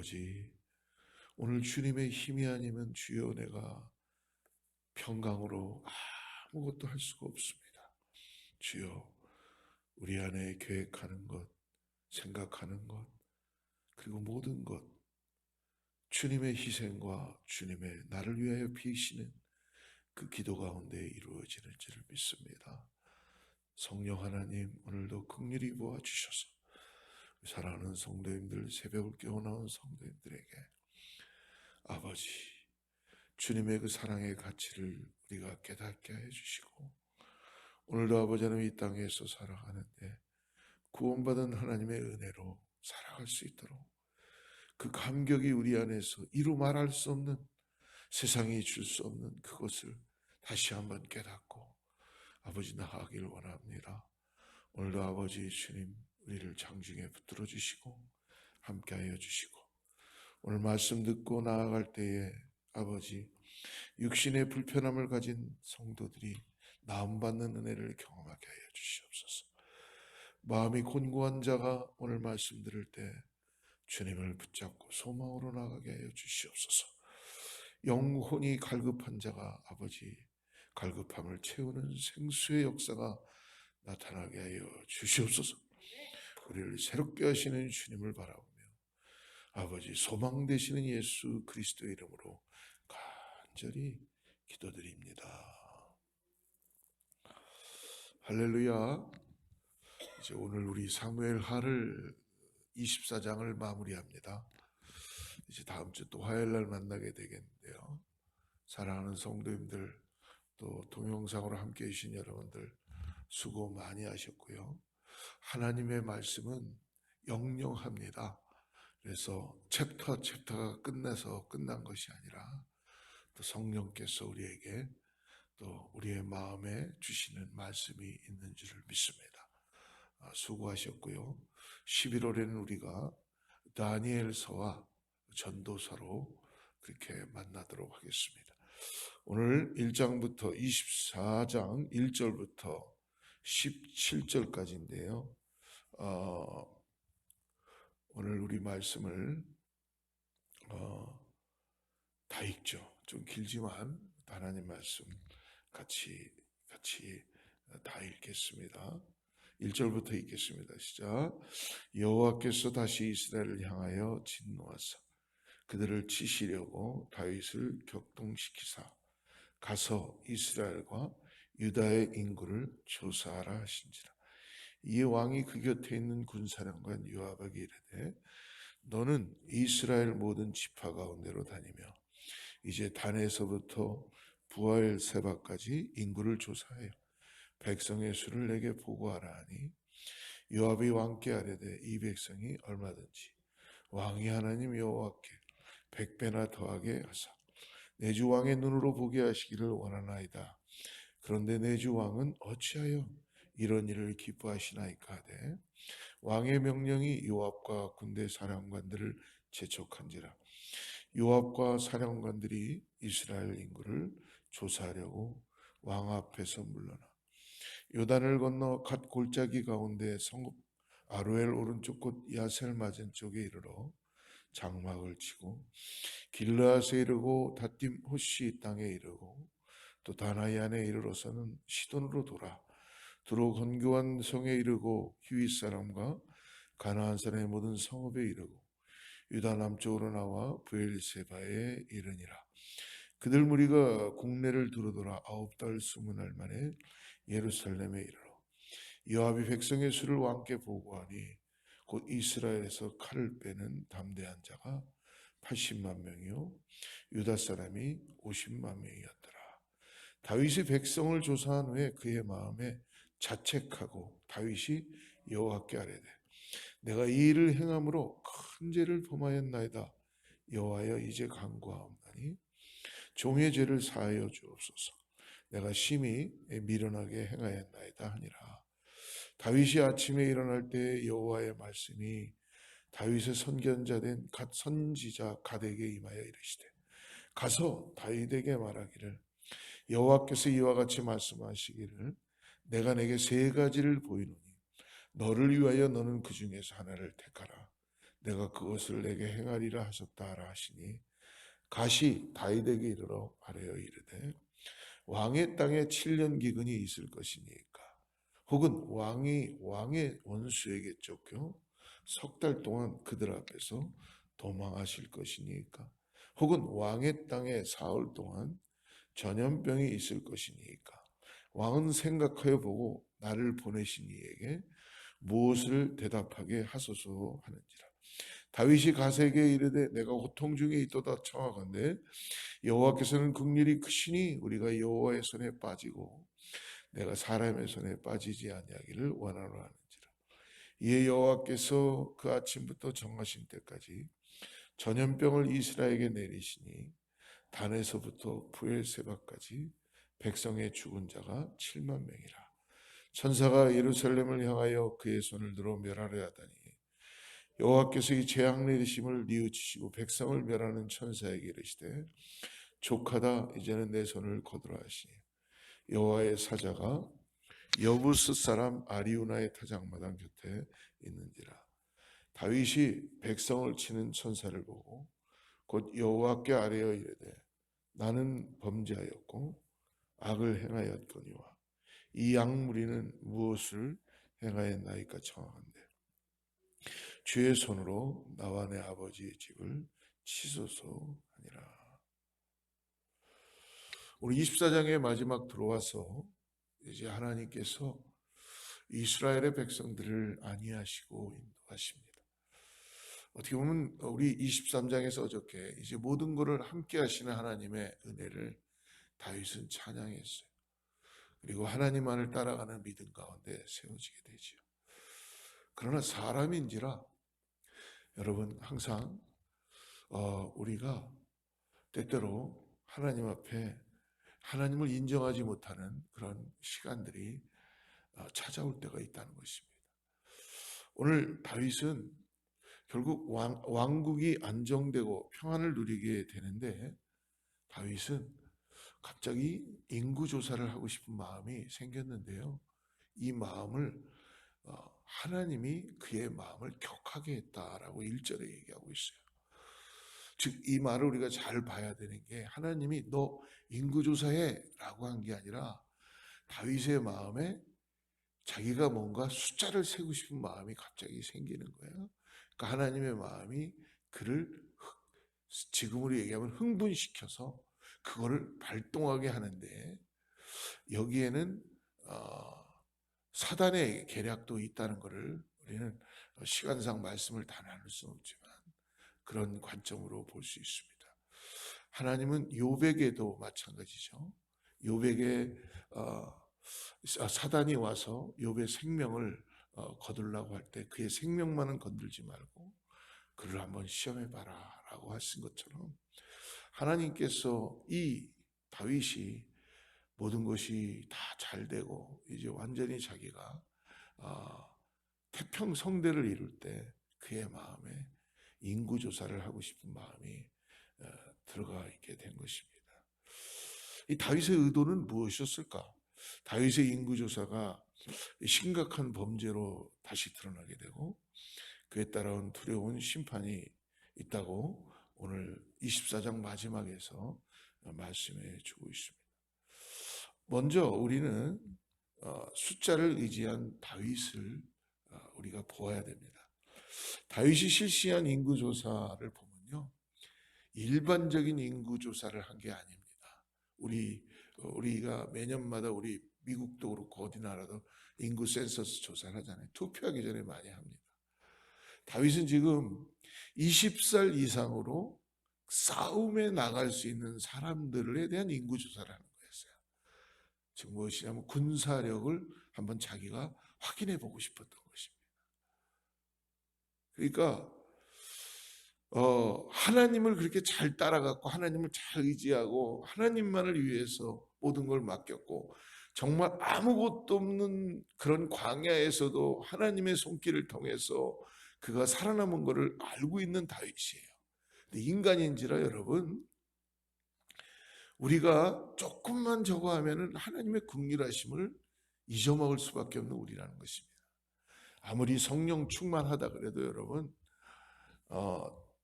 아버지, 오늘 주님의 힘이 아니면 주여 내가 평강으로 아무것도 할 수가 없습니다. 주여, 우리 안에 계획하는 것, 생각하는 것, 그리고 모든 것, 주님의 희생과 주님의 나를 위하여 비시는 그 기도 가운데 이루어지는 줄을 믿습니다. 성령 하나님, 오늘도 긍휼히 보아주셔서 사랑하는 성도님들, 새벽을 깨어나온 성도님들에게 아버지, 주님의 그 사랑의 가치를 우리가 깨닫게 해주시고, 오늘도 아버지 하나님 이 땅에서 살아가는데 구원받은 하나님의 은혜로 살아갈 수 있도록 그 감격이 우리 안에서 이루 말할 수 없는, 세상이 줄 수 없는 그것을 다시 한번 깨닫고 아버지 나아가길 원합니다. 오늘도 아버지 주님 우리를 장중에 붙들어 주시고 함께하여 주시고, 오늘 말씀 듣고 나아갈 때에 아버지 육신의 불편함을 가진 성도들이 나음받는 은혜를 경험하게 하여 주시옵소서. 마음이 곤고한 자가 오늘 말씀 들을 때 주님을 붙잡고 소망으로 나가게 하여 주시옵소서. 영혼이 갈급한 자가 아버지 갈급함을 채우는 생수의 역사가 나타나게 하여 주시옵소서. 우리를 새롭게 하시는 주님을 바라보며 아버지 소망 되시는 예수 그리스도의 이름으로 간절히 기도드립니다. 할렐루야. 이제 오늘 우리 사무엘하를 24장을 마무리합니다. 이제 다음 주 또 화요일 날 만나게 되겠는데요. 사랑하는 성도님들, 또 동영상으로 함께 해주신 여러분들 수고 많이 하셨고요. 하나님의 말씀은 영영합니다. 그래서 챕터가 끝나서 끝난 것이 아니라 또 성령께서 우리에게 또 우리의 마음에 주시는 말씀이 있는 줄을 믿습니다. 수고하셨고요. 11월에는 우리가 다니엘서와 전도서로 그렇게 만나도록 하겠습니다. 오늘 1장부터 24장 1절부터 17절까지인데요. 오늘 우리 말씀을 다 읽죠. 좀 길지만 하나님 말씀 같이 다 읽겠습니다. 1절부터 읽겠습니다. 시작. 여호와께서 다시 이스라엘을 향하여 진노하사 그들을 치시려고 다윗을 격동시키사 가서 이스라엘과 유다의 인구를 조사하라 하신지라. 이 왕이 그 곁에 있는 군사령관 요압에게 이르되 너는 이스라엘 모든 지파 가운데로 다니며 이제 단에서부터 부하엘세바까지 인구를 조사하여 백성의 수를 내게 보고하라 하니 요압이 왕께 아뢰되 이 백성이 얼마든지 왕이 하나님 여호와께 100배나 더하게 하사 내 주 왕의 눈으로 보게 하시기를 원하나이다. 그런데 내 주 왕은 어찌하여 이런 일을 기뻐하시나이까 하되 왕의 명령이 요압과 군대 사령관들을 재촉한지라. 요압과 사령관들이 이스라엘 인구를 조사하려고 왕 앞에서 물러나 요단을 건너 갓 골짜기 가운데 성읍 아로엘 오른쪽 곳 야셀 맞은쪽에 이르러 장막을 치고 길르앗에 이르고 다딤 호시 땅에 이르고 또 다나이안에 이르러서는 시돈으로 돌아 두로 건교한 성에 이르고 히윗 사람과 가나안 사람의 모든 성읍에 이르고 유다 남쪽으로 나와 브엘세바에 이르니라. 그들 무리가 국내를 두루돌아 9달 20날 만에 예루살렘에 이르러 요압이 백성의 수를 왕께 보고하니 곧 이스라엘에서 칼을 빼는 담대한 자가 80만 명이요 유다 사람이 50만 명이었더라. 다윗이 백성을 조사한 후에 그의 마음에 자책하고 다윗이 여호와께 아뢰되 내가 이 일을 행함으로 큰 죄를 범하였나이다. 여호와여 이제 간구하옵나니 종의 죄를 사하여 주옵소서. 내가 심히 미련하게 행하였나이다 하니라. 다윗이 아침에 일어날 때 여호와의 말씀이 다윗의 선견자 된 갓 선지자 갓에게 임하여 이르시되 가서 다윗에게 말하기를 여호와께서 이와 같이 말씀하시기를 내가 내게 세 가지를 보이노니 너를 위하여 너는 그 중에서 하나를 택하라. 내가 그것을 내게 행하리라 하셨다라 하시니 가시 다윗에게 이르러 아뢰어 이르되 왕의 땅에 7년 기근이 있을 것이니까 혹은 왕의 원수에게 쫓겨 석 달 동안 그들 앞에서 도망하실 것이니까 혹은 왕의 땅에 사흘 동안 전염병이 있을 것이니까 왕은 생각하여 보고 나를 보내신 이에게 무엇을 대답하게 하소서 하는지라. 다윗이 가세에게 이르되 내가 고통 중에 있도다 청하건대 여호와께서는 긍휼이 크시니 우리가 여호와의 손에 빠지고 내가 사람의 손에 빠지지 아니하기를 원하노라 하는지라. 이에 여호와께서 그 아침부터 정하신 때까지 전염병을 이스라엘에게 내리시니 단에서부터 브엘세바까지 백성의 죽은 자가 7만 명이라. 천사가 예루살렘을 향하여 그의 손을 들어 멸하려 하다니 여호와께서 이 재앙 내리심을 뉘우치시고 백성을 멸하는 천사에게 이르시되 족하다 이제는 내 손을 거두라 하시니 여호와의 사자가 여부스 사람 아리우나의 타작마당 곁에 있는지라. 다윗이 백성을 치는 천사를 보고 곧 여호와께 아뢰어 이르되 나는 범죄하였고 악을 행하였거니와 이 양무리는 무엇을 행하였나이까 청하건대 주의 손으로 나와 내 아버지의 집을 치소서 하니라. 오늘 24장의 마지막 들어와서 이제 하나님께서 이스라엘의 백성들을 안위하시고 인도하십니다. 어떻게 보면 우리 23장에서 어저께 이제 모든 것을 함께 하시는 하나님의 은혜를 다윗은 찬양했어요. 그리고 하나님만을 따라가는 믿음 가운데 세워지게 되죠. 그러나 사람인지라 여러분 항상 우리가 때때로 하나님 앞에 하나님을 인정하지 못하는 그런 시간들이 찾아올 때가 있다는 것입니다. 오늘 다윗은 결국 왕국이 안정되고 평안을 누리게 되는데 다윗은 갑자기 인구조사를 하고 싶은 마음이 생겼는데요. 이 마음을 하나님이 그의 마음을 격하게 했다라고 1절에 얘기하고 있어요. 즉 이 말을 우리가 잘 봐야 되는 게 하나님이 너 인구조사해 라고 한 게 아니라 다윗의 마음에 자기가 뭔가 숫자를 세고 싶은 마음이 갑자기 생기는 거예요. 그러니까 하나님의 마음이 그를 지금으로 얘기하면 흥분시켜서 그거를 발동하게 하는데 여기에는 사단의 계략도 있다는 것을 우리는 시간상 말씀을 다 나눌 수는 없지만 그런 관점으로 볼 수 있습니다. 하나님은 욥에게도 마찬가지죠. 욥에게 사단이 와서 욥의 생명을 거두려고 할 때 그의 생명만은 건들지 말고 그를 한번 시험해봐라 라고 하신 것처럼 하나님께서 이 다윗이 모든 것이 다 잘되고 이제 완전히 자기가 태평성대를 이룰 때 그의 마음에 인구조사를 하고 싶은 마음이 들어가 있게 된 것입니다. 이 다윗의 의도는 무엇이었을까? 다윗의 인구조사가 심각한 범죄로 다시 드러나게 되고 그에 따라온 두려운 심판이 있다고 오늘 24장 마지막에서 말씀해 주고 있습니다. 먼저 우리는 숫자를 의지한 다윗을 우리가 보아야 됩니다. 다윗이 실시한 인구조사를 보면요, 일반적인 인구조사를 한 게 아닙니다. 우리가 매년마다 우리 미국도 그렇고 어디 나라도 인구 센서스 조사를 하잖아요. 투표하기 전에 많이 합니다. 다윗은 지금 20살 이상으로 싸움에 나갈 수 있는 사람들에 대한 인구조사를 하는 거였어요. 즉 무엇이냐면 군사력을 한번 자기가 확인해 보고 싶었던 것입니다. 그러니까 하나님을 그렇게 잘 따라갔고 하나님을 잘 의지하고 하나님만을 위해서 모든 걸 맡겼고 정말 아무것도 없는 그런 광야에서도 하나님의 손길을 통해서 그가 살아남은 것을 알고 있는 다윗이에요. 근데 인간인지라 여러분 우리가 조금만 저거 하면은 하나님의 긍휼하심을 잊어먹을 수밖에 없는 우리라는 것입니다. 아무리 성령 충만하다 그래도 여러분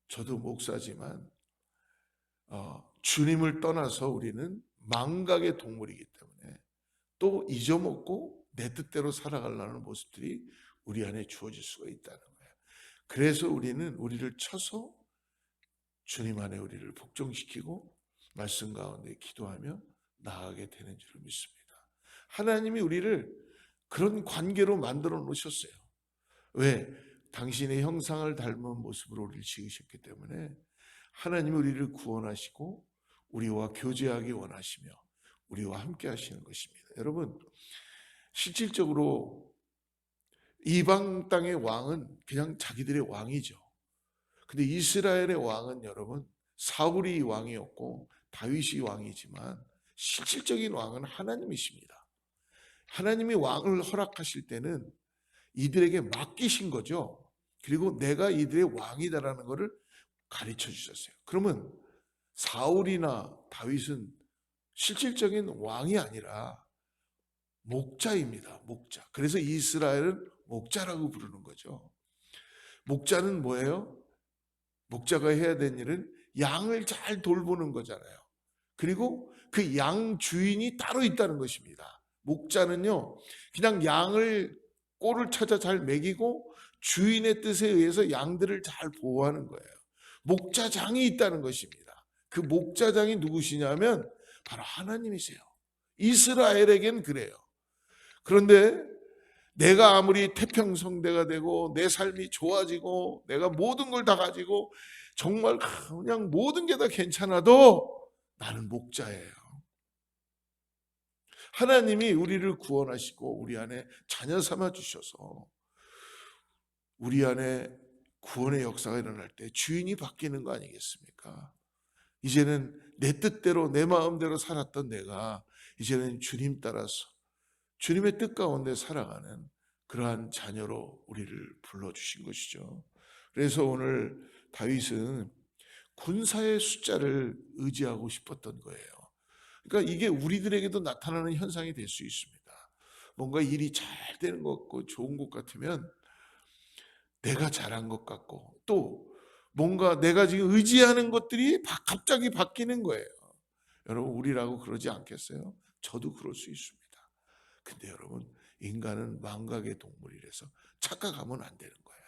저도 목사지만 주님을 떠나서 우리는 망각의 동물이기 때문에 또 잊어먹고 내 뜻대로 살아가려는 모습들이 우리 안에 주어질 수가 있다는 거예요. 그래서 우리는 우리를 쳐서 주님 안에 우리를 복종시키고 말씀 가운데 기도하며 나아가게 되는 줄 믿습니다. 하나님이 우리를 그런 관계로 만들어 놓으셨어요. 왜? 당신의 형상을 닮은 모습으로 우리를 지으셨기 때문에 하나님이 우리를 구원하시고 우리와 교제하기 원하시며 우리와 함께 하시는 것입니다. 여러분, 실질적으로 이방 땅의 왕은 그냥 자기들의 왕이죠. 근데 이스라엘의 왕은 여러분, 사울이 왕이었고 다윗이 왕이지만 실질적인 왕은 하나님이십니다. 하나님이 왕을 허락하실 때는 이들에게 맡기신 거죠. 그리고 내가 이들의 왕이다라는 것을 가르쳐 주셨어요. 그러면 사울이나 다윗은 실질적인 왕이 아니라 목자입니다. 목자. 그래서 이스라엘은 목자라고 부르는 거죠. 목자는 뭐예요? 목자가 해야 되는 일은 양을 잘 돌보는 거잖아요. 그리고 그 양 주인이 따로 있다는 것입니다. 목자는요, 그냥 양을 꼴을 찾아 잘 먹이고 주인의 뜻에 의해서 양들을 잘 보호하는 거예요. 목자장이 있다는 것입니다. 그 목자장이 누구시냐면 바로 하나님이세요. 이스라엘에겐 그래요. 그런데 내가 아무리 태평성대가 되고 내 삶이 좋아지고 내가 모든 걸 다 가지고 정말 그냥 모든 게 다 괜찮아도 나는 목자예요. 하나님이 우리를 구원하시고 우리 안에 자녀 삼아 주셔서 우리 안에 구원의 역사가 일어날 때 주인이 바뀌는 거 아니겠습니까? 이제는 내 뜻대로 내 마음대로 살았던 내가 이제는 주님 따라서 주님의 뜻 가운데 살아가는 그러한 자녀로 우리를 불러주신 것이죠. 그래서 오늘 다윗은 군사의 숫자를 의지하고 싶었던 거예요. 그러니까 이게 우리들에게도 나타나는 현상이 될 수 있습니다. 뭔가 일이 잘 되는 것 같고 좋은 것 같으면 내가 잘한 것 같고 또 뭔가 내가 지금 의지하는 것들이 갑자기 바뀌는 거예요. 여러분, 우리라고 그러지 않겠어요? 저도 그럴 수 있습니다. 근데 여러분, 인간은 망각의 동물이라서 착각하면 안 되는 거예요.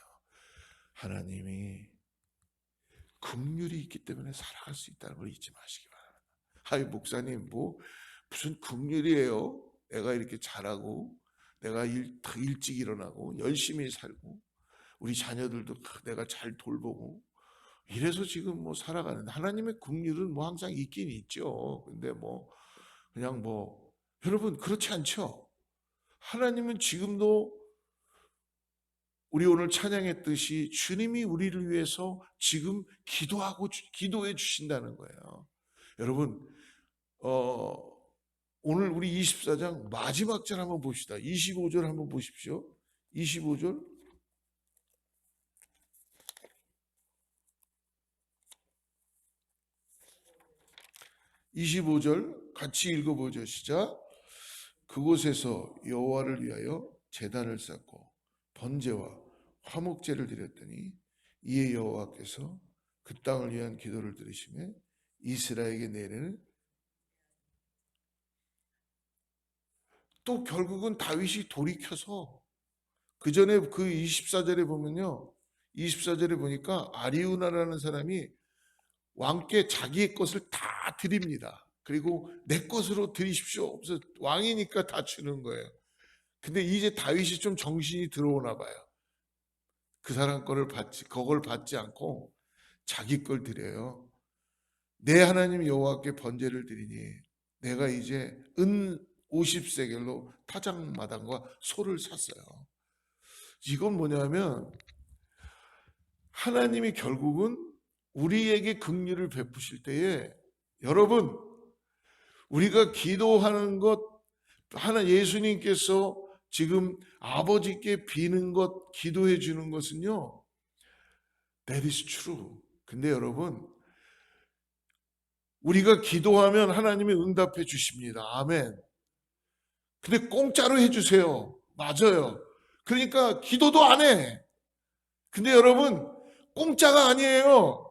하나님이 긍휼이 있기 때문에 살아갈 수 있다는 걸 잊지 마시기 바랍니다. 아이, 목사님, 무슨 긍휼이에요? 내가 이렇게 잘하고 내가 일찍 일어나고 열심히 살고 우리 자녀들도 내가 잘 돌보고 이래서 지금 살아가는데 하나님의 긍휼은 항상 있긴 있죠. 근데 그냥 여러분, 그렇지 않죠? 하나님은 지금도 우리 오늘 찬양했듯이 주님이 우리를 위해서 지금 기도해 주신다는 거예요. 여러분, 오늘 우리 24장 마지막 절 한번 봅시다. 25절 한번 보십시오. 25절. 25절 같이 읽어보죠. 시작. 그곳에서 여호와를 위하여 제단을 쌓고 번제와 화목제를 드렸더니 이에 여호와께서 그 땅을 위한 기도를 들으시며 이스라엘에게 내리는 또 결국은 다윗이 돌이켜서 그 전에 그 24절에 보면요, 24절에 보니까 아리우나라는 사람이 왕께 자기의 것을 다 드립니다. 그리고 내 것으로 드리십시오. 그래서 왕이니까 다 주는 거예요. 근데 이제 다윗이 좀 정신이 들어오나 봐요. 그 사람 그걸 받지 않고 자기 걸 드려요. 내 하나님 여호와께 번제를 드리니 내가 이제 은 50세겔로 타작마당과 소를 샀어요. 이건 뭐냐면 하나님이 결국은 우리에게 긍휼을 베푸실 때에 여러분, 우리가 기도하는 것 예수님께서 지금 아버지께 비는 것 기도해 주는 것은요, that is true. 근데 여러분, 우리가 기도하면 하나님이 응답해 주십니다. 아멘. 근데 공짜로 해주세요. 맞아요. 그러니까 기도도 안 해. 근데 여러분, 공짜가 아니에요.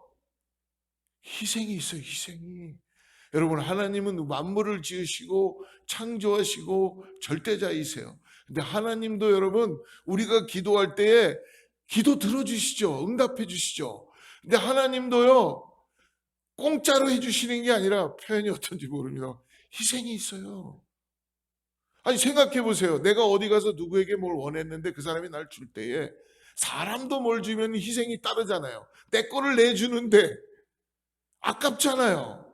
희생이 있어요, 희생이. 여러분, 하나님은 만물을 지으시고 창조하시고 절대자이세요. 근데 하나님도 여러분, 우리가 기도할 때에 기도 들어주시죠. 응답해 주시죠. 근데 하나님도요, 공짜로 해주시는 게 아니라, 표현이 어떤지 모릅니다, 희생이 있어요. 아니, 생각해 보세요. 내가 어디 가서 누구에게 뭘 원했는데 그 사람이 날 줄 때에, 사람도 뭘 주면 희생이 따르잖아요. 내 거를 내주는데 아깝잖아요.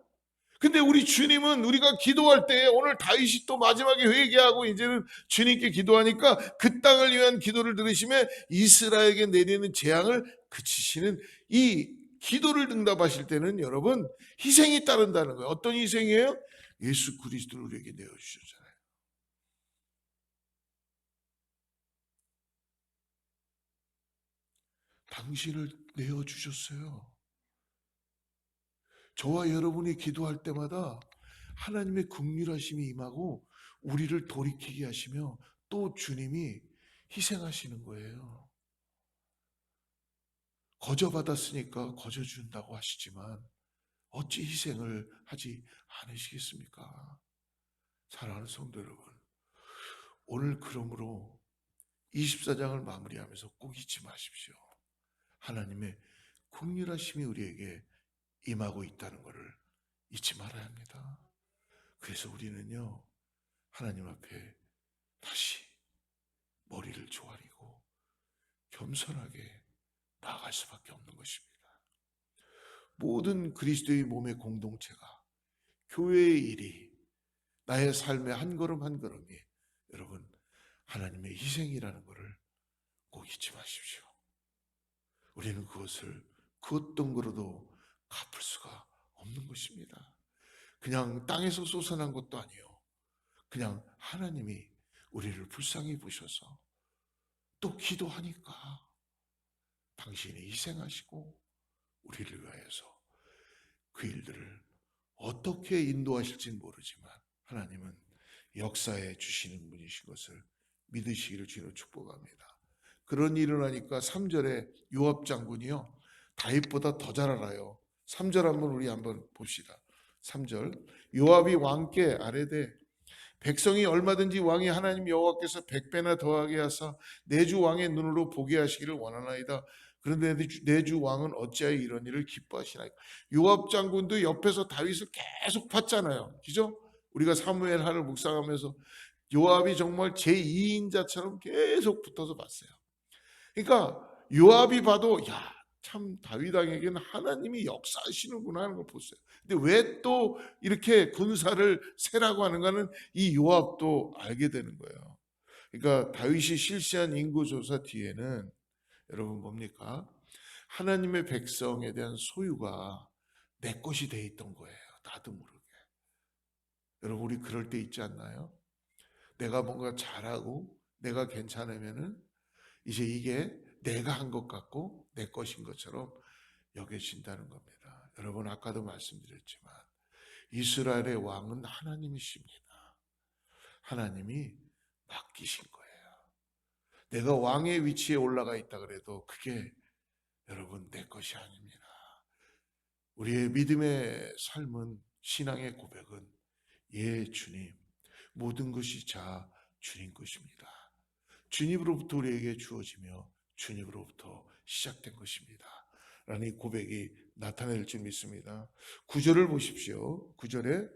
근데 우리 주님은 우리가 기도할 때, 오늘 다윗이 또 마지막에 회개하고 이제는 주님께 기도하니까 그 땅을 위한 기도를 들으시며 이스라엘에게 내리는 재앙을 그치시는, 이 기도를 응답하실 때는 여러분, 희생이 따른다는 거예요. 어떤 희생이에요? 예수 그리스도를 우리에게 내어주셨잖아요. 당신을 내어주셨어요. 저와 여러분이 기도할 때마다 하나님의 긍휼하심이 임하고 우리를 돌이키게 하시며 또 주님이 희생하시는 거예요. 거저 받았으니까 거저 준다고 하시지만 어찌 희생을 하지 않으시겠습니까? 사랑하는 성도 여러분, 오늘 그러므로 24장을 마무리하면서 꼭 잊지 마십시오. 하나님의 긍휼하심이 우리에게 임하고 있다는 것을 잊지 말아야 합니다. 그래서 우리는요, 하나님 앞에 다시 머리를 조아리고 겸손하게 나아갈 수밖에 없는 것입니다. 모든 그리스도의 몸의 공동체가, 교회의 일이, 나의 삶의 한 걸음 한 걸음이 여러분 하나님의 희생이라는 것을 꼭 잊지 마십시오. 우리는 그것을 그 어떤 거로도 갚을 수가 없는 것입니다. 그냥 땅에서 솟아난 것도 아니요, 그냥 하나님이 우리를 불쌍히 보셔서 또 기도하니까 당신이 희생하시고 우리를 위하여서 그 일들을 어떻게 인도하실지는 모르지만 하나님은 역사해 주시는 분이신 것을 믿으시기를 주로 축복합니다. 그런 일을 하니까 3절에 요압 장군이요, 다윗보다 더 잘 알아요. 3절 한번 봅시다. 3절, 요압이 왕께 아뢰되 백성이 얼마든지 왕이 하나님 여호와께서 100배나 더하게 하사 내 주 왕의 눈으로 보게 하시기를 원하나이다. 그런데 내 주 왕은 어찌하여 이런 일을 기뻐하시나이까. 요압 장군도 옆에서 다윗을 계속 봤잖아요. 그죠? 우리가 사무엘 하를 묵상하면서 요압이 정말 제2인자처럼 계속 붙어서 봤어요. 그러니까 요압이 봐도, 야, 참 다윗 왕에게는 하나님이 역사하시는구나 하는 걸 보세요. 근데 왜 또 이렇게 군사를 세라고 하는가는 이 요압도 알게 되는 거예요. 그러니까 다윗이 실시한 인구 조사 뒤에는 여러분 뭡니까? 하나님의 백성에 대한 소유가 내 것이 돼 있던 거예요. 나도 모르게. 여러분, 우리 그럴 때 있지 않나요? 내가 뭔가 잘하고 내가 괜찮으면은 이제 이게 내가 한 것 같고 내 것인 것처럼 여겨진다는 겁니다. 여러분, 아까도 말씀드렸지만 이스라엘의 왕은 하나님이십니다. 하나님이 맡기신 거예요. 내가 왕의 위치에 올라가 있다 그래도 그게 여러분 내 것이 아닙니다. 우리의 믿음의 삶은, 신앙의 고백은, 예 주님, 모든 것이 자 주님 것입니다. 주님으로부터 우리에게 주어지며 주님으로부터 시작된 것입니다. 라는 이 고백이 나타낼 줄 믿습니다. 9절을 보십시오. 9절,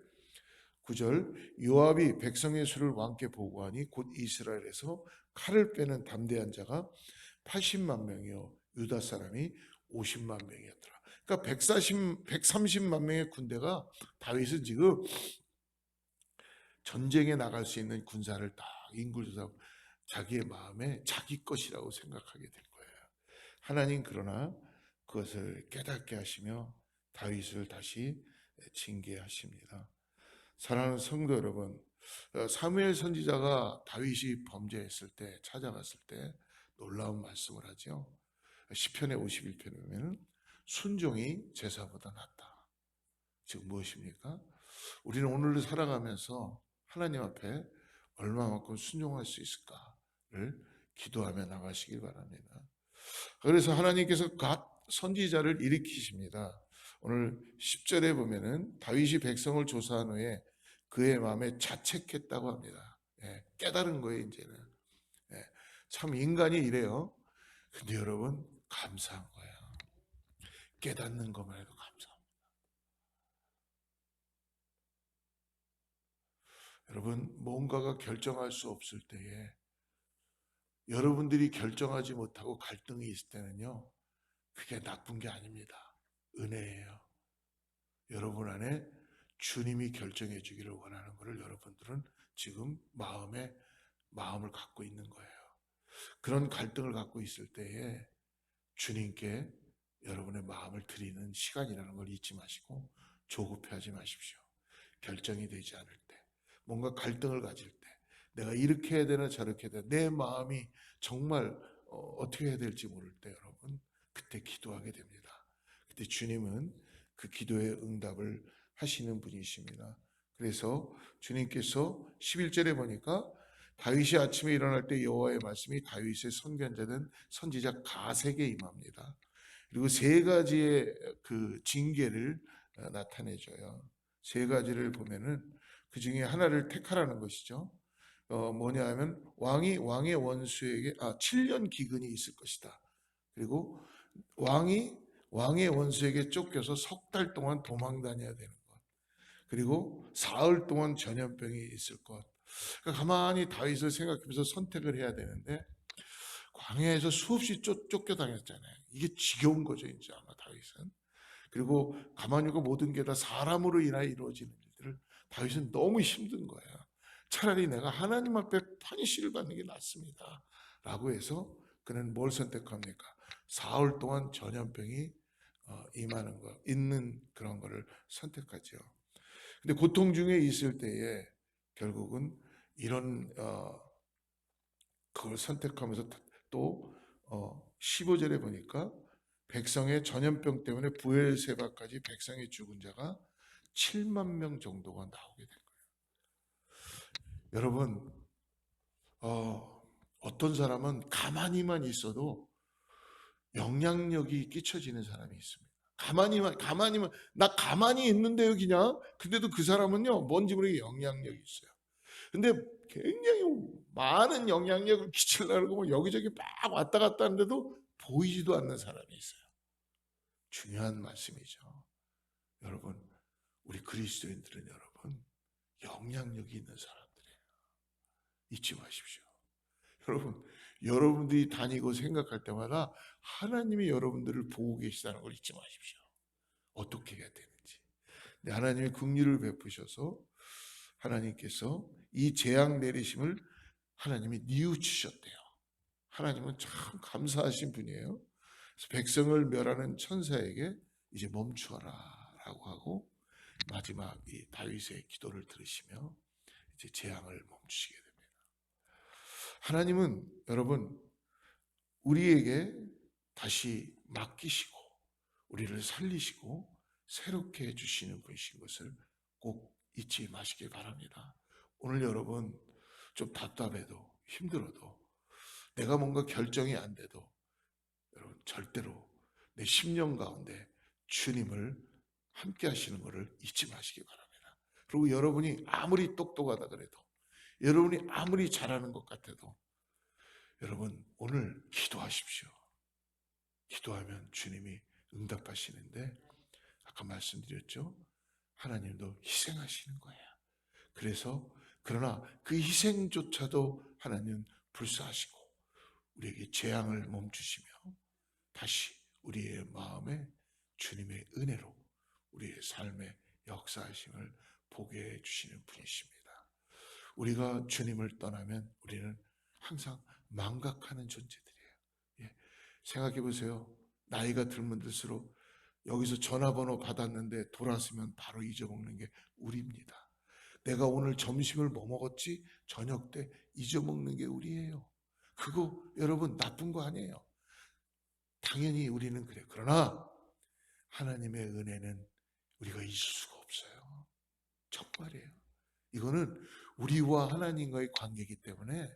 요압이 백성의 수를 왕께 보고하니 곧 이스라엘에서 칼을 빼는 담대한 자가 80만 명이요 유다 사람이 50만 명이었더라. 그러니까 130만 명의 군대가, 다윗은 지금 전쟁에 나갈 수 있는 군사를 딱 인구조사하고 자기의 마음에 자기 것이라고 생각하게 된 거예요. 하나님 그러나 그것을 깨닫게 하시며 다윗을 다시 징계하십니다. 사랑하는 성도 여러분, 사무엘 선지자가 다윗이 범죄했을 때, 찾아갔을 때 놀라운 말씀을 하죠. 시편의 51편에 보면 순종이 제사보다 낫다. 즉 무엇입니까? 우리는 오늘을 살아가면서 하나님 앞에 얼마만큼 순종할 수 있을까를 기도하며 나가시길 바랍니다. 그래서 하나님께서 선지자를 일으키십니다. 오늘 10절에 보면은 다윗이 백성을 조사한 후에 그의 마음에 자책했다고 합니다. 깨달은 거예요, 이제는. 참 인간이 이래요. 근데 여러분 감사한 거예요. 깨닫는 것만 해도 감사합니다. 여러분 뭔가가 결정할 수 없을 때에 여러분들이 결정하지 못하고 갈등이 있을 때는요, 그게 나쁜 게 아닙니다. 은혜예요. 여러분 안에 주님이 결정해 주기를 원하는 것을 여러분들은 지금 마음을 갖고 있는 거예요. 그런 갈등을 갖고 있을 때에 주님께 여러분의 마음을 드리는 시간이라는 걸 잊지 마시고 조급해하지 마십시오. 결정이 되지 않을 때, 뭔가 갈등을 가질 때, 내가 이렇게 해야 되나 저렇게 해야 되나, 내 마음이 정말 어떻게 해야 될지 모를 때 여러분 그때 기도하게 됩니다. 그때 주님은 그 기도의 응답을 하시는 분이십니다. 그래서 주님께서 11절에 보니까 다윗이 아침에 일어날 때 여호와의 말씀이 다윗의 선견자된 선지자 가세게 임합니다. 그리고 세 가지의 그 징계를 나타내줘요. 세 가지를 보면은 그 중에 하나를 택하라는 것이죠. 뭐냐 하면 왕의 원수에게 7년 기근이 있을 것이다. 그리고 왕의 원수에게 쫓겨서 석 달 동안 도망 다녀야 되는 것. 그리고 사흘 동안 전염병이 있을 것. 그러니까 가만히 다윗을 생각하면서 선택을 해야 되는데 광야에서 수없이 쫓겨다녔잖아요. 이게 지겨운 거죠, 이제 아마 다윗은. 그리고 가만히 그 모든 게 다 사람으로 인하여 이루어지는 일들을 다윗은 너무 힘든 거예요. 차라리 내가 하나님 앞에 판시를 받는 게 낫습니다. 라고 해서 그는 뭘 선택합니까? 사흘 동안 전염병이 임하는 거, 있는 그런 거를 선택하죠. 근데 고통 중에 있을 때에 결국은 이런 그걸 선택하면서 또 15절에 보니까 백성의 전염병 때문에 부엘세바까지 백성의 죽은 자가 7만 명 정도가 나오게 된 거예요. 여러분 어떤 사람은 가만히만 있어도 영향력이 끼쳐지는 사람이 있습니다. 가만히만 나 가만히 있는데요 그냥. 근데도 그 사람은요 뭔지 모르게 영향력이 있어요. 근데 굉장히 많은 영향력을 끼치려고 뭐 여기저기 막 왔다 갔다 하는데도 보이지도 않는 사람이 있어요. 중요한 말씀이죠. 여러분, 우리 그리스도인들은 여러분 영향력이 있는 사람들이에요. 잊지 마십시오. 여러분, 여러분들이 다니고 생각할 때마다 하나님이 여러분들을 보고 계시다는 걸 잊지 마십시오. 어떻게 해야 되는지. 하나님이 긍휼을 베푸셔서 하나님께서 이 재앙 내리심을 하나님이 뉘우치셨대요. 하나님은 참 감사하신 분이에요. 그래서 백성을 멸하는 천사에게 이제 멈추어라 라고 하고 마지막 이 다윗의 기도를 들으시며 이제 재앙을 멈추시게 됩니다. 하나님은 여러분 우리에게 다시 맡기시고 우리를 살리시고 새롭게 해주시는 분이신 것을 꼭 잊지 마시길 바랍니다. 오늘 여러분 좀 답답해도 힘들어도 내가 뭔가 결정이 안 돼도 여러분 절대로 내 심령 가운데 주님을 함께 하시는 것을 잊지 마시기 바랍니다. 그리고 여러분이 아무리 똑똑하다 그래도 여러분이 아무리 잘하는 것 같아도 여러분 오늘 기도하십시오. 기도하면 주님이 응답하시는데 아까 말씀드렸죠. 하나님도 희생하시는 거예요. 그래서 그러나 그 희생조차도 하나님은 불사하시고 우리에게 재앙을 멈추시며 다시 우리의 마음에 주님의 은혜로 우리의 삶의 역사하심을 보게 해주시는 분이십니다. 우리가 주님을 떠나면 우리는 항상 망각하는 존재들이에요. 생각해 보세요. 나이가 들면 들수록 여기서 전화번호 받았는데 돌아서면 바로 잊어먹는 게 우리입니다. 내가 오늘 점심을 뭐 먹었지? 저녁 때 잊어먹는 게 우리예요. 그거 여러분 나쁜 거 아니에요. 당연히 우리는 그래요. 그러나 하나님의 은혜는 우리가 잊을 수가 없어요. 정말이에요. 이거는 우리와 하나님과의 관계이기 때문에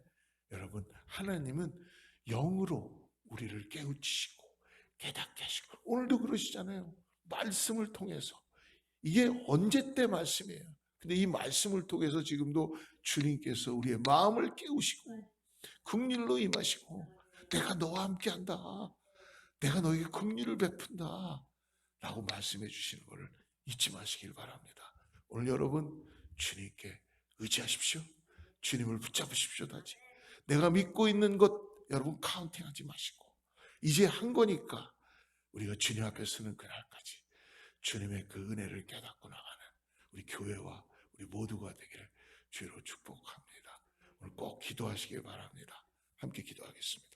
여러분 하나님은 영으로 우리를 깨우치시고 깨닫게 하시고, 오늘도 그러시잖아요. 말씀을 통해서. 이게 언제 때 말씀이에요. 근데 이 말씀을 통해서 지금도 주님께서 우리의 마음을 깨우시고 긍휼로 임하시고, 내가 너와 함께한다, 내가 너에게 긍휼을 베푼다 라고 말씀해 주시는 것을 잊지 마시길 바랍니다. 오늘 여러분 주님께 의지하십시오. 주님을 붙잡으십시오. 다지 내가 믿고 있는 것 여러분 카운팅하지 마시고, 이제 한 거니까 우리가 주님 앞에 서는 그날까지 주님의 그 은혜를 깨닫고 나가는 우리 교회와 우리 모두가 되기를 주로 축복합니다. 오늘 꼭 기도하시길 바랍니다. 함께 기도하겠습니다.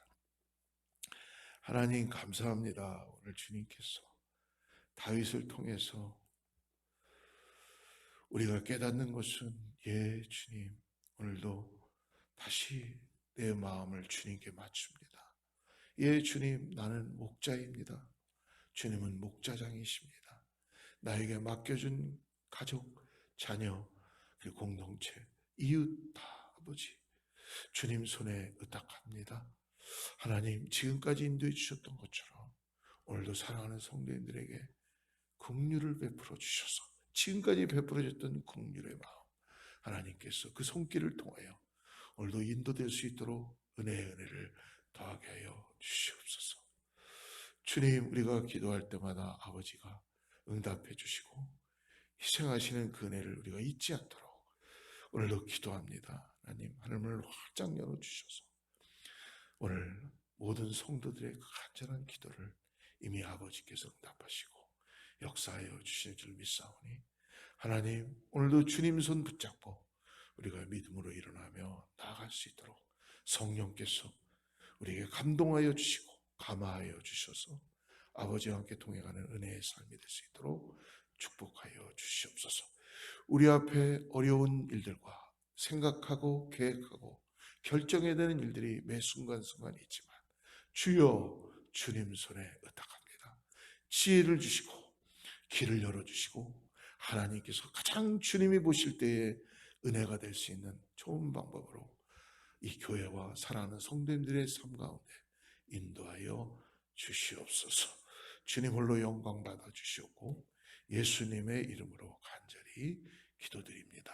하나님 감사합니다. 오늘 주님께서 다윗을 통해서 우리가 깨닫는 것은, 예 주님, 오늘도 다시 내 마음을 주님께 맞춥니다. 예 주님, 나는 목자입니다. 주님은 목자장이십니다. 나에게 맡겨준 가족, 자녀, 그리고 공동체, 이웃 다 아버지 주님 손에 의탁합니다. 하나님, 지금까지 인도해 주셨던 것처럼 오늘도 사랑하는 성도님들에게 긍휼을 베풀어 주셔서 지금까지 베풀어졌던 긍휼의 마음, 하나님께서 그 손길을 통하여 오늘도 인도될 수 있도록 은혜의 은혜를 더하게 하여 주시옵소서. 주님, 우리가 기도할 때마다 아버지가 응답해 주시고 희생하시는 그 은혜를 우리가 잊지 않도록 오늘도 기도합니다. 하나님, 하늘문을 활짝 열어주셔서 오늘 모든 성도들의 그 간절한 기도를 이미 아버지께서 응답하시고 역사하여 주실 줄 믿사오니, 하나님, 오늘도 주님 손 붙잡고 우리가 믿음으로 일어나며 나아갈 수 있도록 성령께서 우리에게 감동하여 주시고 감화하여 주셔서 아버지와 함께 동행하는 은혜의 삶이 될 수 있도록 축복하여 주시옵소서. 우리 앞에 어려운 일들과 생각하고 계획하고 결정해야 되는 일들이 매 순간순간 있지만, 주여 주님 손에 의탁합니다. 지혜를 주시고 길을 열어주시고, 하나님께서 가장 주님이 보실 때에 은혜가 될 수 있는 좋은 방법으로 이 교회와 사랑하는 성도님들의 삶 가운데 인도하여 주시옵소서. 주님 홀로 영광 받아 주시옵고 예수님의 이름으로 간절히 기도드립니다.